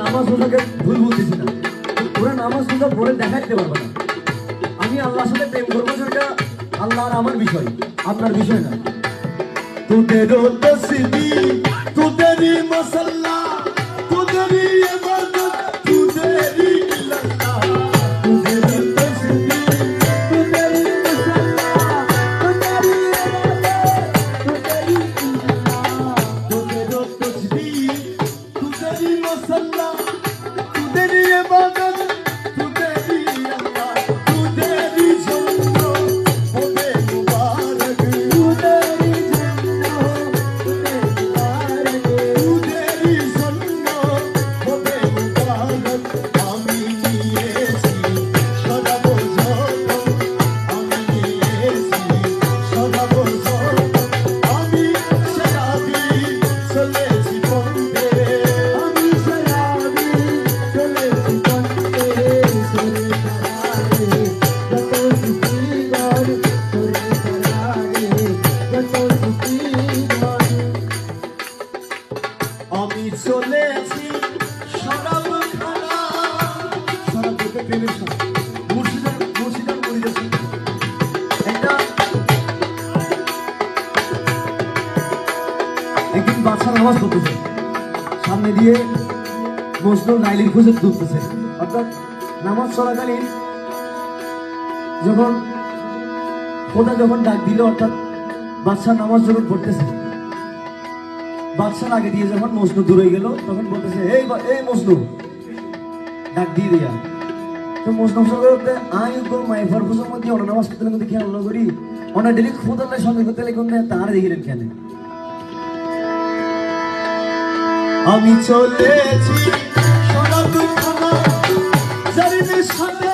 নামাজ রোজাকে ভুল বলতেছি না, ওরা নামাজ রোজা পড়ে দেখাইতে পারবে না। আমি আল্লাহর সাথে প্রেম করবো, সেটা আল্লাহ আর আমার বিষয়, আপনার বিষয় না। তোদেরও তসবিহ তোদেরই মাসাল্লা তোদেরই ইবাদত তোদেরই ইল্লাল্লাহ তোদেরও তসবিহ তোদেরই মাসাল্লা তোদেরই ইবাদত তোদেরই ইল্লাল্লাহ তোদেরও তসবিহ তোদেরই মাসাল্লা তোদেরই ইবাদত তোদেরই ইল্লাল্লাহ তোদেরই জন্য হবে মুবারক তোদেরই আমি চলেছি শরাব খানা শরাব দেখে প্রেমের সাথে মুর্শিদার পরিবেশন একদিন বাদশা নামাজ পড়তেছে, সামনে দিয়ে মজনু নাইলির খুঁজে ঢুকতেছে। অর্থাৎ নামাজ চলাকালীন যখন খোদা যখন ডাক দিল, অর্থাৎ বাদশা নামাজ যখন পড়তেছে, বাদশার আগে দিয়ে যখন মজনু দূরে গেল, তখন বলতেছে এই মজনু, ডাক দিয়ে দিয়া। তো মজনু করতে আই গো মাই ফরফুসের মধ্যে অন্য নামাজ পড়তে মধ্যে খেয়াল না করি, অন্য ডেলি খোদার সঙ্গে করতে লেগে তার দেখিলেন কেন। আমি চলেছি শরাব খানা জারিমের সাথে